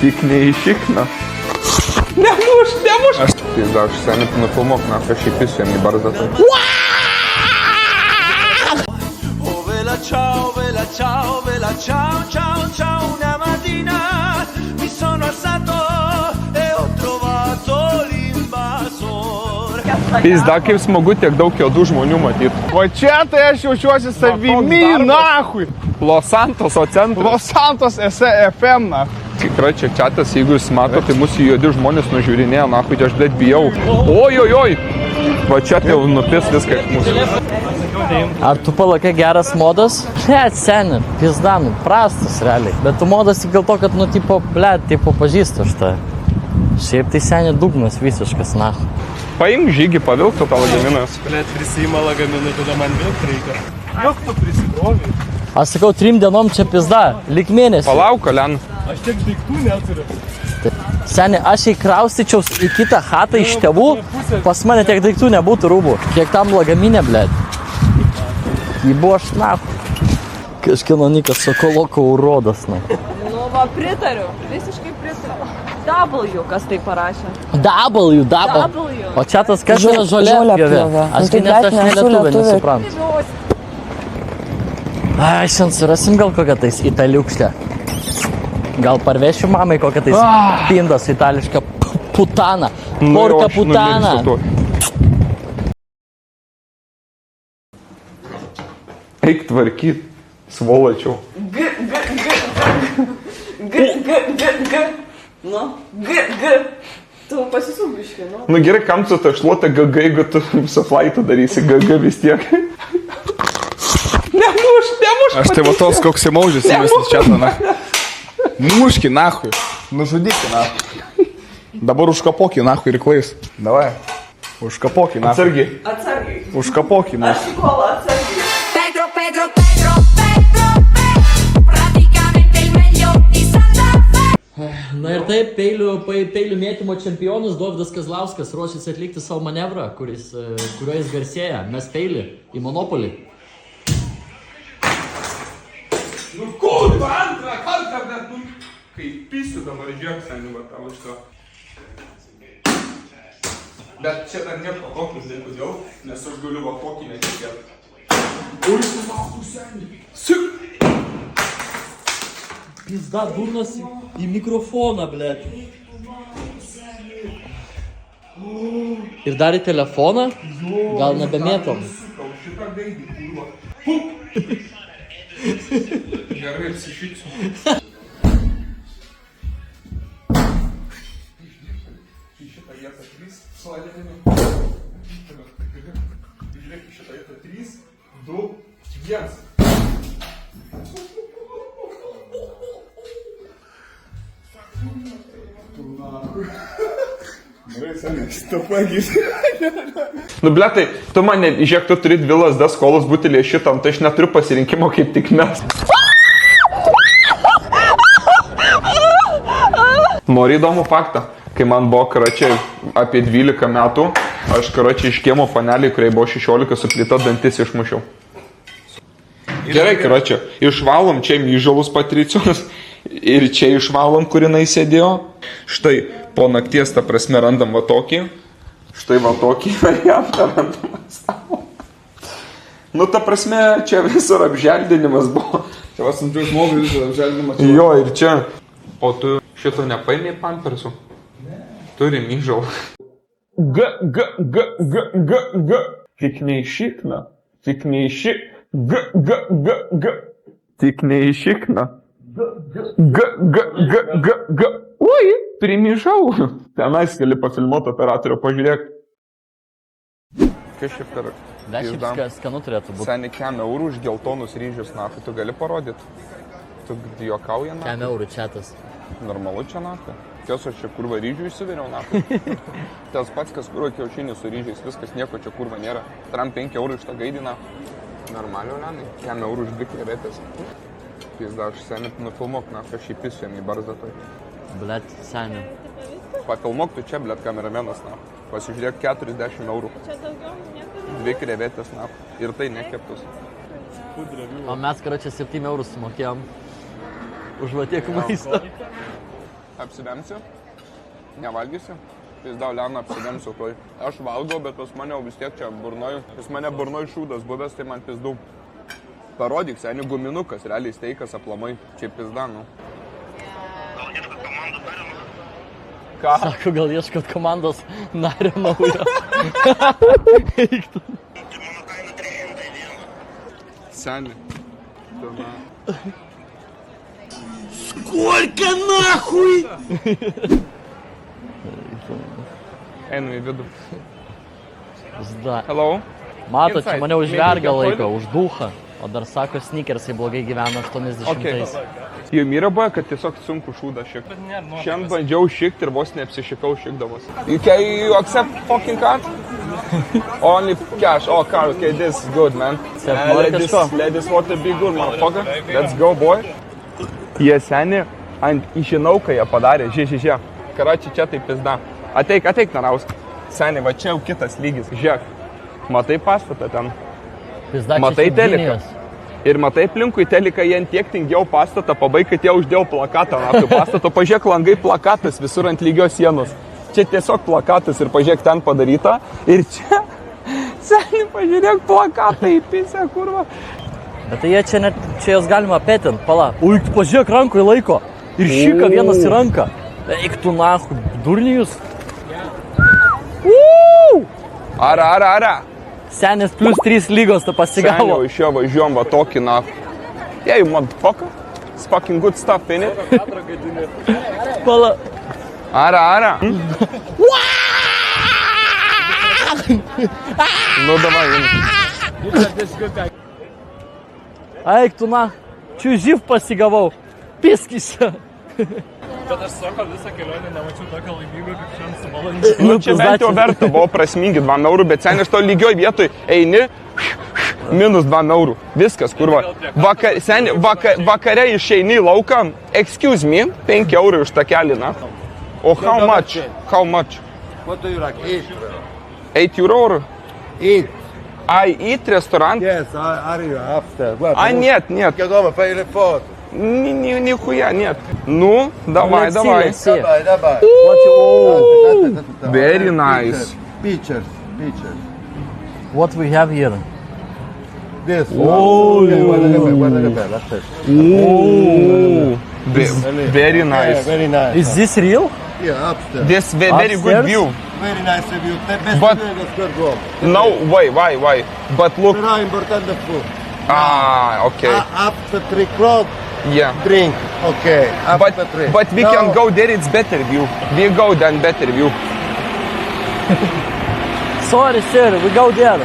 Tik neišikna. Nemuš! Aš seniai nufilmuok, aš įpisiu jam į barzdą. Oh vela ciao, ciao, ciao, una mattina mi sono alzato e ho trovato l'invasor. Pizda, kaip smagu tiek daug juodų žmonių matyti. Va čia tai aš jaučiuosi savimi, nahui. Los Santoso centras. Los Santos SFM, na. Tikrai čia čatas, jeigu jūs mato, tai mūsų juodi žmonės nužiūrinėja, nahui, aš blėt bijau. Oi. Va čia tai jau nupis viską iš mūsų. Ar tu palakai geras modas? Blet, seni, pizdanų, prastas realiai. Bet tu modas tik dėl to, kad, tipo pažįstu šitą. Šiaip tai seni dugnas visiškas, na. Paimk žygį, pavilk tą lagaminas. Blet, prisima lagaminai, tada man vilk reikia. Jok tu prisikrovi. Aš sakau, 3 dienom čia pizda, lik mėnesį. Palauk, Len. Aš tiek daiktų neturiu. Seni, aš įkraustyčiaus į kitą chatą iš tėvų, pas mane tiek daiktų nebūtų rūbų. Kiek tam lagaminė, blet. Jį buvo šnapu. Kažkieno Nikas Sokoloko urodas, na. Nu, va, pritariu. Visiškai pritariu. W, kas tai parašė? W. O čia tas kažkas žolė pjovė. Aš nelietuvė nesuprantu. Ai, šiandien surasim gal kokią tais italiukštę. Gal parvešiu mamai kokią tais pindas itališką putaną. Porka putaną. Eik tvarkyt, svoločiau. G. Nu, G. Tu pasisuk biškį, nu. Nu gerai, kam tu tą šluotą GG, jeigu tu visą flaitą darysi GG vis tiek. Nemuš. Aš tai va tos koks įmaužis įmestis čia, na. Muški, nahui. Nužudykį, nahui. Dabar užkapokį, nahui, ir klais. Davai. Užkapokį, nahui. Atsargiai. Užkapokį, nahui. Aš įkolą atsargiai. Pedro, praticamente il meglio di Santa Fe. Na ir taip, peilių mėtymo čempionas Dovydas Kazlauskas ruošiasi atlikti savo manevrą, kuriuo jis garsėja. Mes peilį į Monopolį. Nu kurva, antrą kartą, bet nu, kai pisiu dabar žiūrėk, seniai, va tavo šito. Bet čia dar nieko tokius dėl kodėl, nes aš galiu va tokį netikėti. Ui, tu seniai. Sik! Pizda durnas į mikrofoną, blet. Ir dar į telefoną? Gal nebemėtom? Šitą gaidį, kurva. Gerai, apsišyksiu. Į šitą vietą 3, suodėdami. Žiūrėk, į šitą vietą 3, 2, 1. Nu bletai, tu mane, žiūrėk, tu turi 2 lazdas skolos butelį šitam, tai aš neturiu pasirinkimo kaip tik mes. Nori įdomų faktą, kai man buvo karačiai apie 12 metų, aš karačiai iš kiemo panelį, kuriai buvo 16 su plyta dantis išmušiau. Gerai, karačiai, išvalom čia myžalus Patricijos ir čia išvalom, kur jinai sėdėjo. Štai po nakties, ta prasme, randam va tokį. Štai va tokį variantą randam savo. Nu, ta prasme, čia visur apželdinimas buvo. Čia vas ant žmogų visur apželdinimas. Jo, ir čia. O tu šito nepaėmė pampersų? Ne. Turi myžalą. G. Tik neišikna. Tik neišik. G. Tik neišikna. G. Oi, primyžau. Tenais gali pafilmuoti operatorių, pažiūrėk. Kas šiaip per... Dar šiaip skanu turėtų būti. Seniai 100 eurų už geltonus ryžius, nafu, tu gali parodyti. Tu juokauja, nafu. 100 eurų čiatas. Normalu čia, nafu. Kies aš čia kurva ryžių įsiveriau, nafu. Tas pats, kas kurva kiaušinį su ryžiais, viskas nieko čia kurva nėra. Tram 5 eurų iš to gaidina. Normaliu, Lenai. 100 eurų už 2 krevetės. Pizda, aš seniai nufilmuok, nafu, aš įpisiu jam į barzdą toj. Blet, seniai. Pafilmuok tu čia, blet, kameramenas, nafu. Pasižiūrėk 40 eurų. Čia daugiau nieko. 2 krevetės, nafu. Ir tai nekeptus. O mes, karočią, 7 eurų sumokėjom. Už va tiek maisto. Apsidemsiu? Nevalgysiu? Pizdau, Lena, apsidemsiu tuoj. Aš valgau, bet pas mane jau vis tiek čia burnoj. Pas mane burnoj šūdas buvęs, tai man pizdau. Parodyk, seniai guminukas, realiai steikas aplamai. Čia pizda, nu. Ką? Sako, gal ieškot komandos nario naujo. Seniai. Einu į vidų. Zda. Hello? Matot, čia Inside. mane už Maybe vergą you can laiko, už duchą. O dar sako, sneakersai blogai gyvena 80-ais. Jum yra buvę, kad tiesiog sunku šūdą šikti. Šiandien bandžiau šikti ir vos neapsišikau šikdamas. You accept fucking card? Only cash. Oh, card. Okay, this is good, man. Ladies water be good, motherfucker. Let's go, boy. Jie seni ant išinauką jie padarė. Žiūrėk. Karačiai čia tai pizda. Ateik, naraus. Seni, va čia jau kitas lygis. Žiūrėk. Matai pastatą ten. Matai teliką. Ir matai aplinkui teliką, jie tiek tingiau pastatą pabaig, kad jie uždėjo plakatą ant pastato. Pažiūrėk, langai plakatas visur ant lygios sienos. Čia tiesiog plakatas ir pažiūrėk, ten padaryta. Ir čia, seniai, pažiūrėk, plakatą įpisę, kurva. Bet tai jie čia net, čia jos galima apėtint, pala. Ui, tu pažiūrėk, rankui laiko. Ir šika vienas į ranką. Eik tu nahu, durnijus. Ara. Senis plus 3 lygos tu pasigavo. Seniau iš jo važiuom va tokį na. Yeah, you motherfucker. It's fucking good stuff, innit? Pala. Ara. Nu, davai, innit. Eik tu na, čiuživ pasigavau. Piskis. Bet aš sako, visą kelionę nemačiau tokio laimingo, kaip šiandien su valandžiu. Nu, čia bent jau verta, buvo prasmingi 2 eurų, bet seniai aš to lygioj vietoj eini, minus 2 eurų. Viskas, kurva. Vakare išeini į lauką, excuse me, 5 eurų už tą kelią, na. O how much? How much? What do you like? Eat. 8 eurų? Eat. I eat restaurant? Yes, are you after? What? А, нет. Я дома поели фото. Нихуя нет. Ну, давай. Давай. Very nice. Pictures. What we have here? This. Oh. Guarda che bella. Ooh. Very nice. Very nice. Is this real? Yeah, upstairs. This very good Upstairs? view. Very nice view. The best But- view in the square goal. No, why? But look. Però è importante food. Okay. After 3 o'clock, Yeah. drink. Okay. After 3. But we can go there, it's better view. We go then better view. Sorry, sir, we go there.